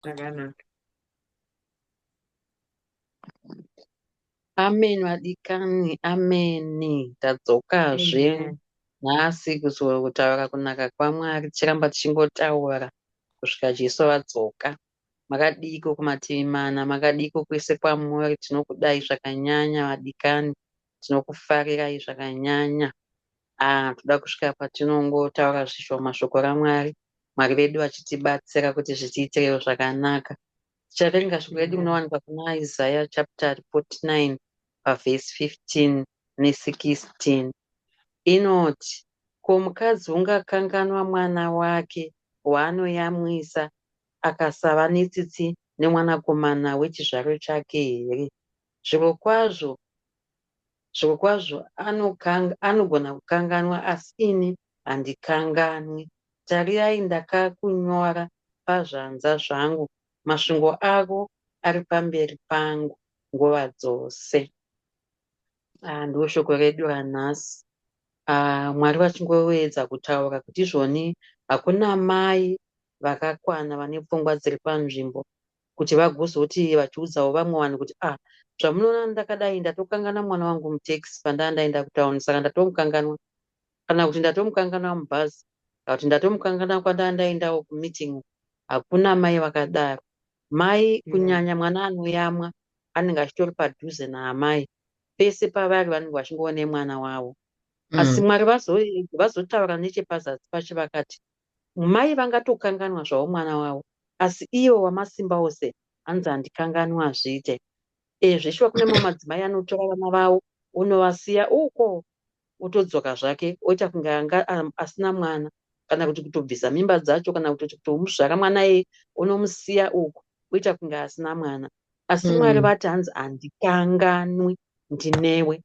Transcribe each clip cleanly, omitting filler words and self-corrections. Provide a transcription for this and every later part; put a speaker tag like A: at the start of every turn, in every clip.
A: Zvakanaka.
B: Amen vadikani, ameni. Tadzokazve
A: Amen.
B: nhasi kuzotaura kunaka kwaMwari, tichiramba tichingotaura kusvika Jesu vadzoka. Makadiko kumativi mana, makadiko kwese kwamuri. Tinokudai zvakanyanya vadikani, tinokufarirai zvakanyanya. Toda kusvika patinongotaura zvishoma shoko raMwari, Mwari vedu vachitibatsira kuti zvitiitirewo zvakanaka. Tichaverenga shoko redu
A: Amen.
B: rinowanikwa kuna Isaiah chapter 49 pavhesi 15 ne16. Inoti, ko mukadzi ungakanganwa mwana wake waanoyamwisa akasava netsitsi nemwanakomana wechizvaro chake here? Zvirokwazvo anogona kukanganwa, asi ini handikanganwi. Tarirai, ndakakunyora pazvanza zvangu, masvingo ako ari pamberi pangu nguva dzose. Ndiro shoko redu ranhasi. Mwari vachingoedza kutaura kuti izvoni hakuna mai vakakwana vane pfungwa dziri panzvimbo kuti vagozoti vachiudzawo vamwe vanhu kuti zvamunoona ndakadai ndatokangana mwana wangu mutekisi pandanga ndaenda kutauni, saka ndatomukanganwa. Kana kuti ndatomukanganwa mubhazi, kana kuti ndatomukangana kwandanga ndaendawo kumitingi. Hakuna mai vakadaro. Mai,
A: Amen.
B: kunyanya mwana anoyamwa, anenge achitori padhuze naamai. Pese pavari vanenge vachingoone mwana wavo. Asi Mwari vazotaura nechepazasi pacho vakati, mai vangatokanganwa zvavo mwana wavo, asi ivo Wamasimba Ose hanzi handikanganwa zviite. Zveshuwa kune mamwe madzimai anotora vana vavo unovasiya uko, otodzoka zvake oita kunge anga asina mwana, kana kuti kutobvisa mimba dzacho, kana kuti kutomuzvara mwana iye unomusiya uko oita kunge asina mwana. Asi Mwari vati hanzi handikanganwi, ndinewe.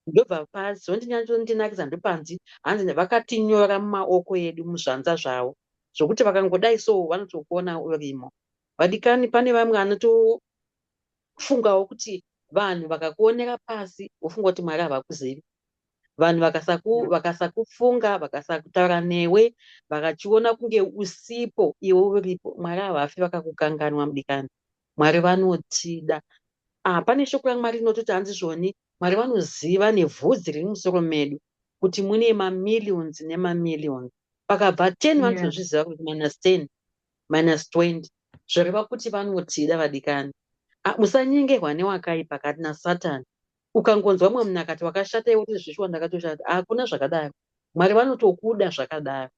B: Ndobva pasi zvondinyatsondinakisa ndopanzi hanzi vakatinyora mumaoko edu muzvanza zvavo, zvokuti vakangodai so vanotokuona urimo. Vadikani, pane vamwe vanotofungawo kuti vanhu vakakuonera pasi vofunga kuti Mwari havakuzivi. Vanhu vakasakufunga, vakasakutaura newe, vakachiona kunge usipo iwe uripo, Mwari havafi vakakukanganwa mudikani. Mwari vanotida. Pane shoko raMwari rinototi hanzi zvoni, Mwari vanoziva nevhudzi riri musoro medu kuti mune mamiliyonzi nemamiliyoni. Pakabva 10
A: Yes.
B: vanotozviziva kuti -10 -20 zvoreva kuti vanotida vadikani. Musanyengerwa newakaipa kana naSatani. Ukangonzwa mumwe munhu akati wakashata, iwe kuti zveshuwa ndakatoshata, hakuna zvakadaro. Mwari vanotokuda zvakadaro.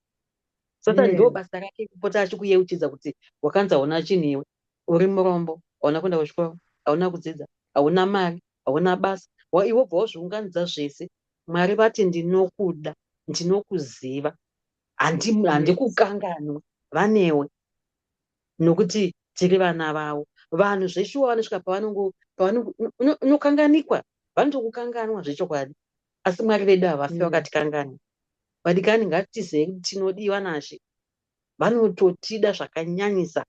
B: Satani ndo
A: Yes.
B: basa rake kupota achikuyeuchidza kuti wakanzi hauna chinhu iwe, uri murombo, hauna kuenda kuchikoro, hauna kudzidza, hauna mari, hauna basa. Iwe bva wazviunganidza zvese. Mwari vati ndinokuda, ndinokuziva,
A: Yes.
B: handikukanganwa, vanewe, nokuti tiri vana vavo. Vanhu zveshuwa vanosvika unokanganikwa, vanotokukanganwa zvechokwadi, asi Mwari vedu havafi
A: Yes.
B: vakatikanganwa. Vadikani, ngatizei kuti tinodiwa naShe. Vanototida zvakanyanyisa.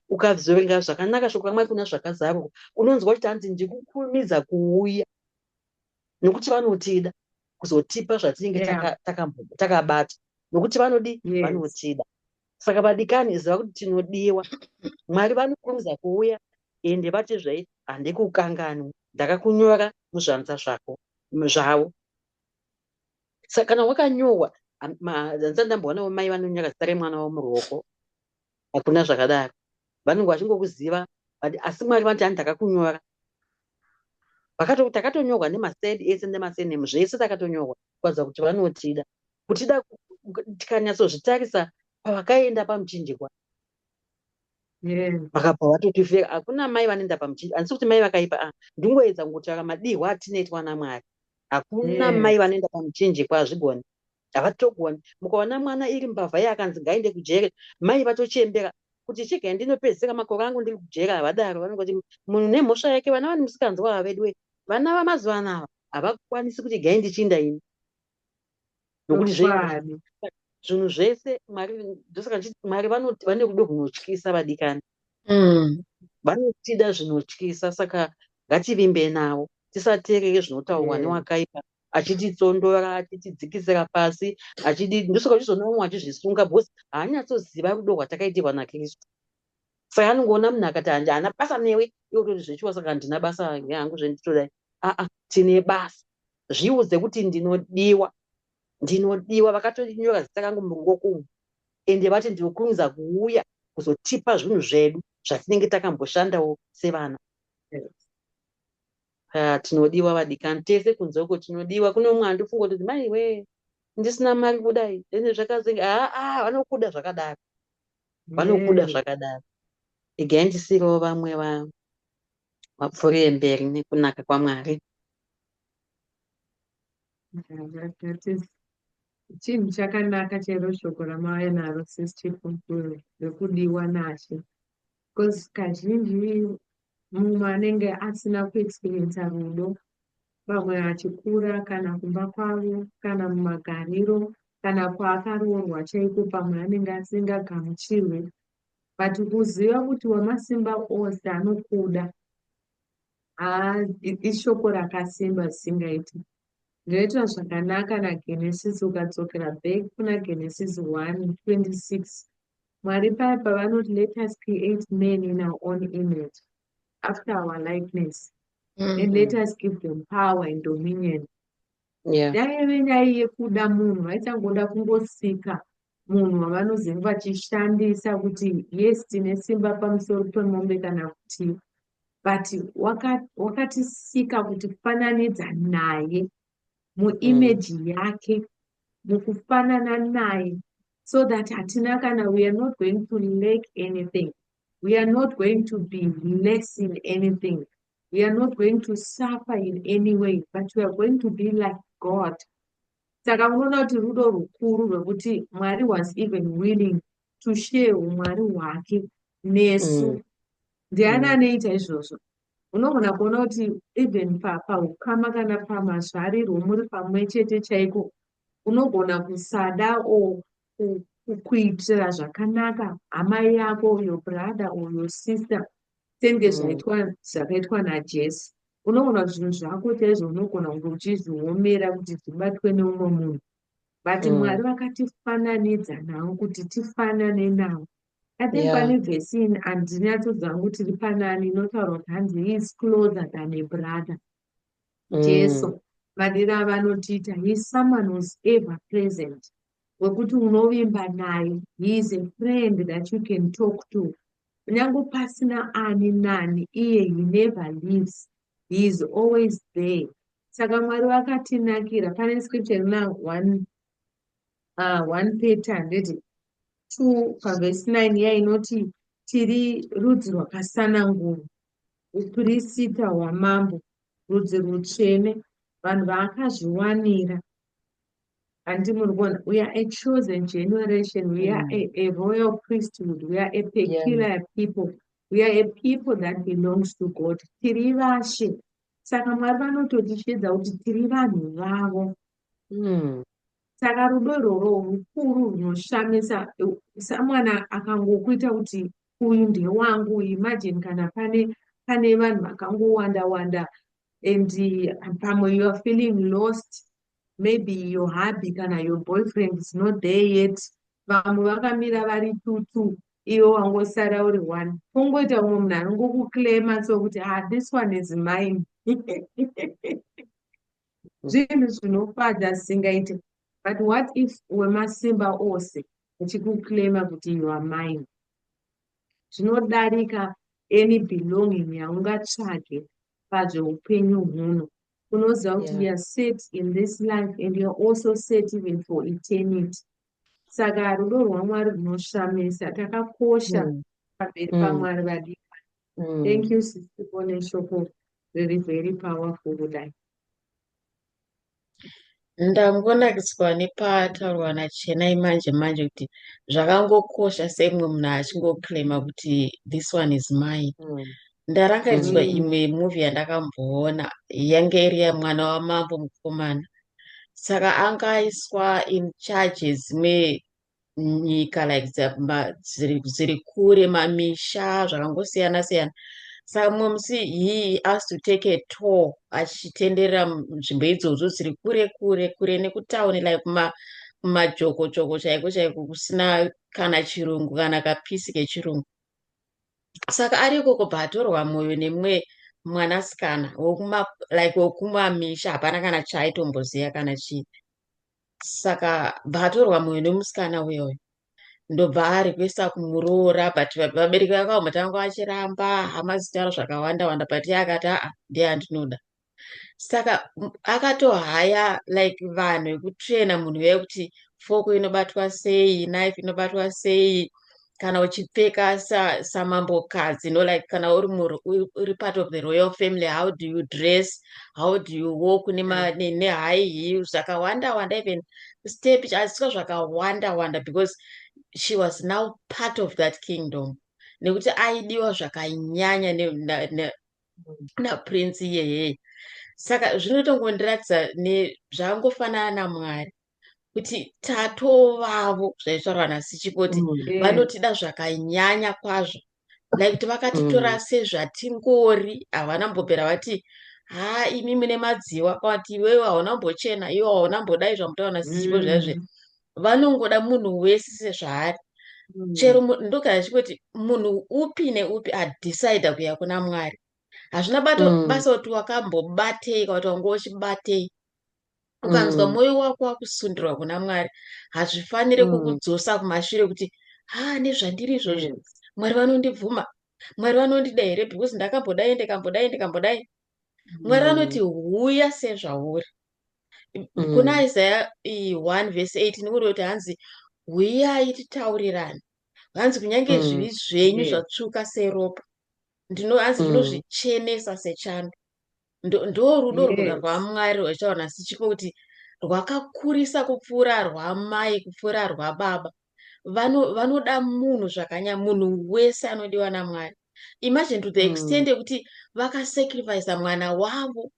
B: Ukazoverenga zvakanaka shoko raMwari kuna zvakazarwa, unonzwa kuti hanzi ndikukurumidza kuuya, nokuti vanotida kuzotipa zvatinenge
A: Yeah.
B: takabata, nokuti vanodi
A: Yes.
B: vanotida. Saka vadikani, ziva kuti tinodiwa. Mwari vanokurumidza kuuya, ende vati zvei, handikukanganwi, ndakakunyora muzvanza zvavo. Saka kana wakanyorwa, handisati ndamboonawo mai vanonyora zita remwana wavo muruoko. Hakuna zvakadaro. Vanenge vachingokuziva, asi Mwari vati handi ndakakunyora. Takatonyorwa nemasedi ese nemasenemu zvese takatonyorwa kuratidza kuti vanotida. Kutida tikanyatsozvitarisa pavakaenda pamuchinjikwa,
A: Yes.
B: vakabva vatotifira. Hakuna mai vanoenda pamuchinjikwa, handisi kuti mai vakaipa, ndingoedza kungotaura madirwa atinoitwa naMwari. Hakuna mai
A: Yes.
B: vanoenda pamuchinjikwa, hazvigoni, havatogoni. Mukaona mwana iri mbavha iye akanzi ngaende kujere, mai vatochembera kuti chigai ndinopedzisira makore angu ndiri kujera. Havadaro, vanongoti munhu nemhosva yake. Vana vane musikanzwa wavedu, vana vamazuva anava havakwanisi kuti gai ndichiinda ini, nokuti zveiko
A: Chokwadi.
B: zvinhu zvese ndosaka ndichiti Mwari vane rudo runotyisa vadikani. Vanotida zvinotyisa, saka ngativimbe navo, tisateerere zvinotaurwa
A: Yes.
B: newakaipa achititsondora, achitidzikisira pasi, achidii. Ndosaka uchizoona mumwe achizvisunga bhosi haanyatsoziva rudo rwatakaitirwa naKristu. saka anongoona munhu akati handana basa newe iwototi zvechiwa saka ndina basa yangu zvenditodai. Tine basa. Zviudze kuti ndinodiwa, ndinodiwa. Vakatonyora zita rangu murungoko umu ende vati ndinokurumidza kuuya kuzotipa zvinhu zvedu zvatinenge takamboshandawo sevana. Tinodiwa vadikani, tese kunze uko tinodiwa. Kune umwe andifunga kuti mai we ndisina mari kudai ende zvakazenga. Vanokuda zvakadaro, vanokuda zvakadaro. Igai ndisirowo vamwe vapfuurire mberi nekunaka kwaMwari.
C: Chinhu chakanaka chero shoko ramauya naro sisi Chipumupuro rekudiwa naShe, because kazhinji mumwe anenge asina kuexperiensa rudo, pamwe achikura kana kumba kwavo kana mumagariro kana kwaakaroorwa chaiko, pamwe anenge asingagamuchirwe, but kuziva kuti Wamasimba Ose anokuda ishoko rakasimba zisingaiti. Zvinoita zvakanaka naGenesis, ukadzokera back kuna Genesis 1:26, Mwari paya pavanoti let us create men in our own image after our likeness and let us give them power and dominion. Daive nyaya yekuda munhu, vaichangoda kungosika munhu wavanoziva vachishandisa kuti yes tine simba pamusoro pemombe kana kuti, but wakatisika kutifananidza naye muimeji yake, mukufanana naye, so that hatina kana, we are not going to lack anything, we are not going to be less in anything, we are not going to suffer in any way, but we are going to be like God. Saka unoona kuti rudo rukuru rwekuti Mwari was even willing to share umwari hwake nesu. Ndiani anoita izvozvo? Unogona kuona kuti even paukama kana pamazvariro muri pamwe chete chaiko, unogona kusada kuitira zvakanaka hama yako, your brother or your sister, senge zvakaitwa naJesu. Unogona kuti zvinhu zvako chaizvo unogona kunge uchizviomera kuti zvibatwe neumwe munhu, but Mwari vakatifananidza nawo kuti tifanane nawo. I think pane vhesi handinyatsodza kuti riri panani inotaura kuti hanzi he is closer than a brother. Jesu madira avanotiita, he is someone who is ever present, wekuti unovimba naye, he is a friend that you can talk to. Kunyange pasina ani nani, iye he never leaves, he is always there. Saka Mwari vakatinakira. Pane scripture rina 1 Peter 2 pavhesi 9 yainoti tiri rudzi rwakasanangurwa, upirisita hwamambo, rudzi rutsvene, vanhu vaakazviwanira. Handi muri kuona, we are a chosen generation, we are a royal priesthood, we are a peculiar people, we are a people that belongs to God. Tiri vashe. Saka Mwari vanototishedza kuti tiri vanhu vavo. Saka rudo irworwo rukuru runoshamisa. Samwana akangokuita kuti uyu ndewangu, imagine kana pane vanhu vakangowanda wanda and pamwe you are feeling lost, maybe your hubby kana your boyfriend is not there yet, vamwe vakamira vari tutu, iwe wangosara uri one, kungoita umwe munhu anongokuclaima sokuti this one is mine. Zvinhu zvinofadza zvisingaiti. But what if Wemasimba Ose uchikuclaima kuti you are mine? Zvinodarika any belonging yaungatsvage pazveupenyu huno. Unoziva kuti you are set in this life and you are also set even for eternity. Saka rudo rwaMwari runoshamisa, takakosha pamberi paMwari vadikani. Thank you sister for neshoko very very powerful kudai.
D: Ndambonakidzwa nepataurwa naChenai manje manje kuti zvakangokosha semwe munhu achingoclaima kuti this one is mine. Ndarangaridzwa imwe movie yandakamboona yange iri yamwana wamambo mukomana. Saka angaiswa in charges menyika like dziri kure, mamisha zvakangosiyana siyana. Saka mumwe musi he has to take a tour achitenderera nzvimbo idzodzo dziri kure kure kure nekutauni, like kumajoko chaiko chaiko kusina kana chirungu kana kapisi kechirungu. Saka ari ikoko bhatorwa mwoyo nemumwe mwanasikana wokumamisha, hapana kana chaaitomboziya kana chii. Saka bhatorwa mwoyo nemusikana uyoyo, ndobva arekwesa kumuroora, but vabereki vake vamutanga vachiramba, hama dzitaura zvakawanda wanda, but iye akati ndiye andinoda. Saka akatohaya vanhu vekutrena munhu uya kuti foko inobatwa sei, knife inobatwa sei, kana uchipfeka samambokadzi, kana uri part of the royal family, how do you dress, how do you walk nehigh heels, zvakawanda wanda, even step achiitwa zvakawanda wanda, because she was now part of that kingdom, nekuti aidiwa zvakanyanya naprince iyeyeye. Saka zvinotongondiratidza zvangofanana naMwari, kuti tatovavo zvaitaurwa naSichipoti, vanotida zvakanyanya kwazvo, kuti vakatitora sezvatingori, havana mbopera vati imi mune madziwa, kwati iwewe hauna mbochena, iwe hauna mbodai zvamutaura naSichipoti zvaizve. Vanongoda munhu wese sezvaari. Chero ndogara achipoti munhu upi neupi adhisaidha kuya kuna Mwari, hazvina basa kuti wakambobatei, kana kuti wanga uchibatei, ukanzwa mwoyo wako wakusundirwa kuna Mwari, hazvifaniri kukudzosa kumashure kuti nezvandiri izvozvo Mwari vanondibvuma, Mwari vanondida here, because ndakambodai ndikambodai. Mwari anoti huya sezvauri. Kuna Isaiah 1:18 uri kuti hanzi huyai titaurirane, hanzi kunyange zvivi zvenyu zvatsvuka seropa, hanzi ndinozvichenesa sechando. Ndo rudo rwaMwari rwachitaura naSichipo, kuti rwakakurisa kupfuura rwamai, kupfuura rwababa. Vanoda munhu zvakanyanya, munhu wese anodiwa naMwari. Imagine to the extent yekuti vakasacrifice mwana wavo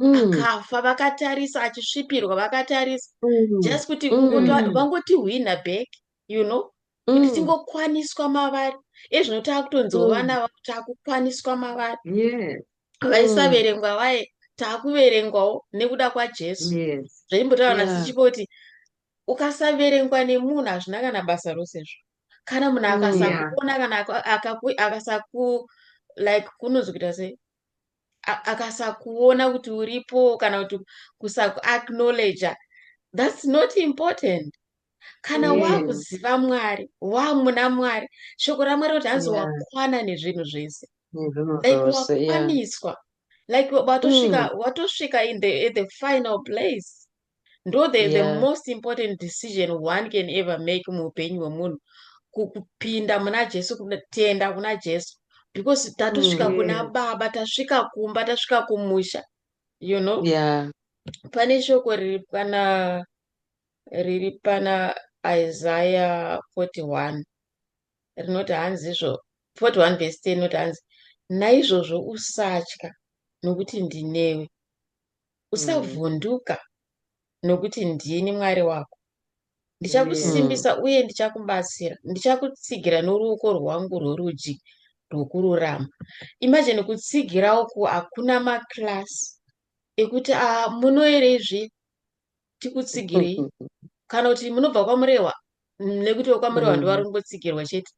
D: akafa, vakatarisa achisvipirwa, vakatarisa just kuti vangoti hwina back, kuti tingokwaniswa mavari. Ezvino takutonzwa takukwaniswa mavari, vaisaverengwa vaye takuverengwawo nekuda kwaJesu. Zvaimbotaura naSichipo kuti ukasaverengwa nemunhu hazvina kana basa rosezvo. Kana munhu akasakuona, kana kunonzi kuita sei, akasakuona kuti uripo, kana kuti kusakuacknowledge, that's not important. Kana wakuziva Mwari, wamuna Mwari, shoko raMwari kuti hanzi wakwana nezvinhu zvese, wakwaniswa, watosvika at the final place. Ndo the most important decision one can ever make muupenyu hwemunhu, kupinda muna Jesu, kutenda kuna Jesu, because tatosvika kuna Baba, tasvika kumba, tasvika kumusha. Pane shoko riri pana Isaiah 41 rinoti hanzi izvo, 41:10 inoti hanzi, naizvozvo usatya nokuti ndinewe, usavhunduka nokuti ndini Mwari wako, ndichakusimbisa uye ndichakubatsira, ndichakutsigira noruoko rwangu rworudyi rwokururama. Imagine kutsigira uku hakuna maklasi ekuti munoerezve tikutsigirei, kana kuti munobva kwamurehwa nekuti wekwamurehwa ndiwari kungotsigirwa chete,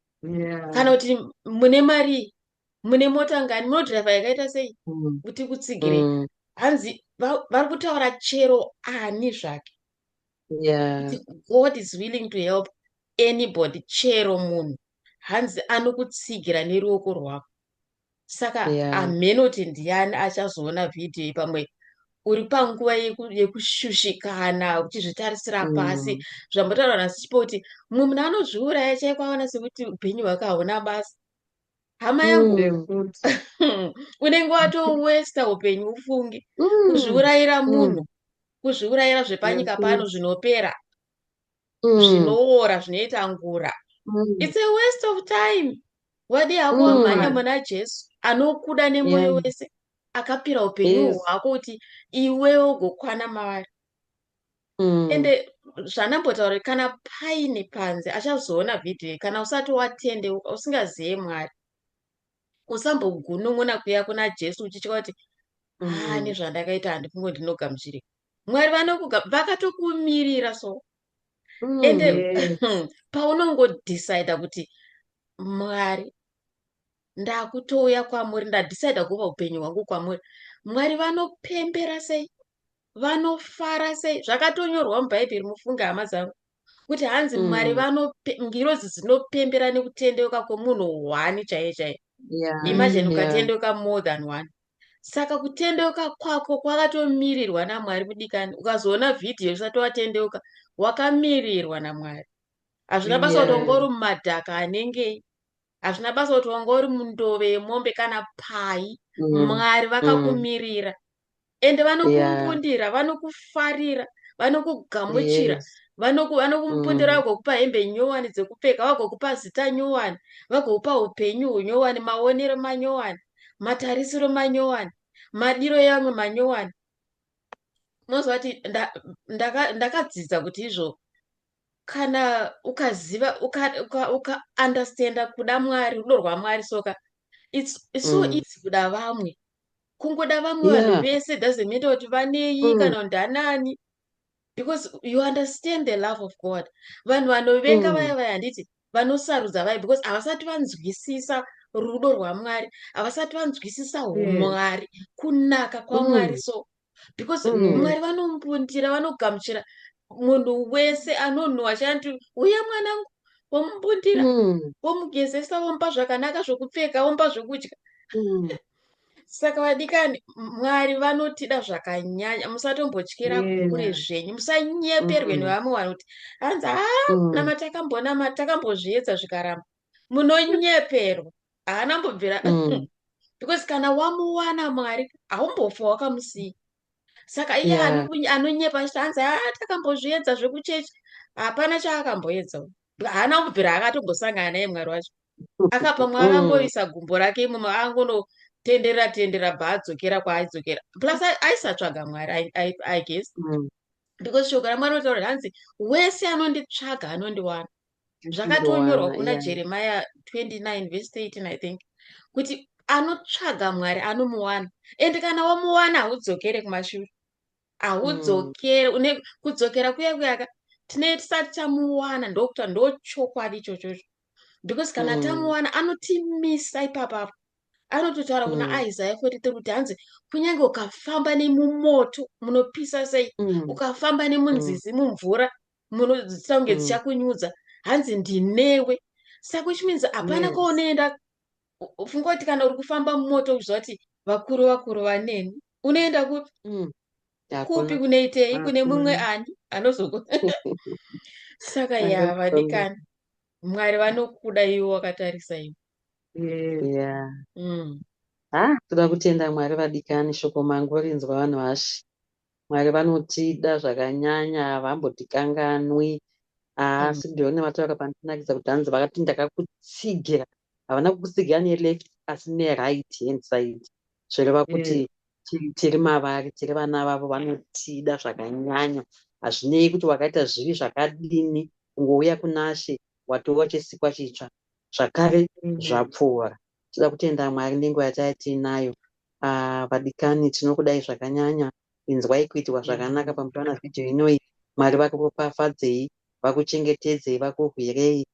D: kana kuti mune mari, mune mota ngani, munodhiraivha yakaita sei kuti kutsigirei. Hanzi vari kutaura chero ani zvake, God is willing to help anybody, chero munhu, hanzi anokutsigira neruoko rwako. Saka amenoti ndiani achazoona vhidhiyo pamwe uri panguva yekushushikana, uchizvitarisira pasi, zvambotaura naSichipo kuti mumwe munhu anozviuraya chaiko, aona sekuti upenyu hwake hauna basa. Hama yangu, unenge watowesta upenyu, ufunge kuzviurayira munhu, kuzviurayira zvepanyika pano zvinopera, zvinoora, zvinoita ngura. It's a waste of time. Wadi hako wamhanya muna Jesu anokuda nemwoyo wese, akapira upenyu hwako kuti iwewe ugokwana mavari. Ende zvanambotaura, kana paine panze achazoona vhidhiyo, kana usati watende, usingazive Mwari, usambogunun'una kuya kuna Jesu uchitya kuti nezvandakaita handifungo ndinogamuchirika. Mwari vakatokumirira so. Ende paunongodhisaidha kuti Mwari ndakutouya kwamuri, ndadhisaidha kupa upenyu hwangu kwamuri. Mwari vanopembera sei, vanofara sei. Zvakatonyorwa mubhaibheri, mufunge hama dzangu, kuti hanzi Mwari ngirozi dzinopembera nekutendeuka kwemunhu one chaiye chaiye.
B: Yeah.
D: Imagine
B: Yeah.
D: ukatendeuka more than one. Saka kutendeuka kwako kwakatomirirwa naMwari mudikani. Ukazoona vhidhiyo usati watendeuka, wakamirirwa naMwari. Hazvina basa kuti wanga uri mumadhaka anengei, hazvina basa kuti wanga uri mundove yemombe kana pai. Mwari vakakumirira, ende vanokumbundira, vanokufarira, vanokugamuchira,
B: Yes.
D: vanokumbundira, vagokupa hembe nyowani dzekupfeka, vagokupa zita nyowani, vagokupa upenyu hunyowani, maonero manyowani, matarisiro manyowani, madiro yamwe manyowani. Unozwa kuti ndakadzidza kuti izvo, kana ukaziva ukaandastenda kuda Mwari, rudo rwaMwari, soka it's so easy kuda vamwe. Kungoda vamwe vanhu vese doesn't matter kuti vanei kana ndanani, because you understand the love of God. Vanhu vanovenga vaya handiti vanosarudza vaya, because havasati vanzwisisa rudo rwaMwari, havasati vanzwisisa umwari, kunaka kwaMwari. So because Mwari vanombundira, vanogamuchira munhu wese anonhuhwa chanti, uya mwanangu, womumbundira, womugezesa, womupa zvakanaka zvokupfeka, womupa zvokudya. Saka vadikani, Mwari vanotida zvakanyanya. Musatombotyira kure zvenyu, musanyeperwe nevamwe vanhu kuti hanzi nama takambozviedza zvikaramba. Munonyeperwa, haana mbobvira because kana wamuwana Mwari haumbofa wakamusiya. Saka iye anonyepa achiti hanzi takambozviedza zvekuchechi, hapana chaakamboedza. Haana kubvira akatombosangana naye Mwari wacho. Akapa Mwari angovisa gumbo rake imomo, angonotenderera bhaadzokera kwaaidzokera. Plus aisatsvaga Mwari, I guess, because shoko raMwari rinotaura kuti hanzi wese anonditsvaga anondiwana. Zvakatonyorwa kuna Jeremiah 29 verse 13, I think, kuti anotsvaga Mwari anomuwana. Ende kana wamuwana haudzokere kumashure, haudzokere. Kudzokera kuya tinee tisati tamuwana, ndokuti ndochokwadi ichochocho. Because kana tamuwana anotimisa ipapapo. Anototaura kuna Isaiah 43 kuti hanzi kunyange ukafamba nemumoto munopisa sei, ukafamba nemunzizi mumvura munonge dzichakunyudza, hanzi ndinewe. Saka which means hapana kwaunoenda. Funga kuti kana uri kufamba mumoto uzviziva kuti vakuru vaneni, unoenda kupi, kunoitei, kune mumwe ani anozoku. Saka vadikani, Mwari vanokuda iwe wakatarisa iwe.
B: Toda kutenda Mwari vadikani. Shoko mangu rinzwa vanhu vashi. Mwari vanotida zvakanyanya, havambotikanganwi. Asi ndione vataura pandinakidza kuti hanzi vakati ndakakutsigira, havana kukutsigira neleft asi neright hand side. Zvireva kuti tiri mavari, tiri vana vavo, vanotida zvakanyanya. Hazvinei kuti wakaita zvivi zvakadini, kungouya kuna She watova chisikwa chitsva, zvakare zvapfuura. Toda kutenda Mwari nenguva yatava tiinayo. Vadikani, tinokudai zvakanyanya. Inzwai kuitirwa zvakanaka pamusana vhidhiyo inoi. Mwari vakuropafadzei, vakuchengetedzei, vakurwirei.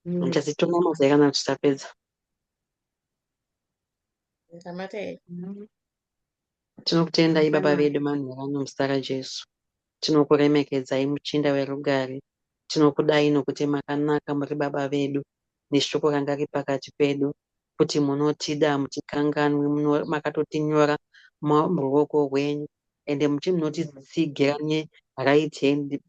B: Muchazitonga mazai kana tichitapedza. Tinokutendai Baba vedu manherano muzita raJesu. Tinokuremekedzai muchinda werugare. Tinokudai nokuti makanaka muri Baba vedu, neshoko ranga riri pakati pedu, kuti munotida, mutikanganwi, makatotinyora muruoko rwenyu, ende munotitsigira right hand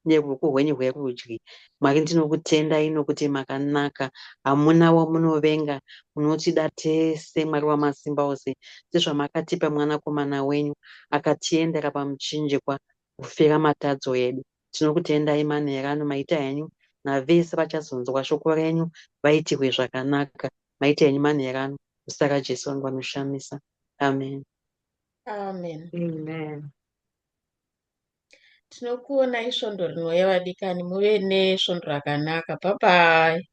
B: neruoko rwenyu rwerudyi. Mwari, ndinokutendai nokuti makanaka, hamuna wamunovenga, munotida tese. Mwari wamasimba ose, sezvamakatipa mwanakomana wenyu akatiendera pamuchinjikwa kufira matadzo edu. Tinokutendai manherano, maita henyu navese vachazonzwa shoko renyu vaitirwe zvakanaka. Maita henyu manherano muzita raJesu vangu vanoshamisa. Amen.
D: Tinokuonai svondo rinouya vadikani, muve nesvondo rakanaka. Bye bye.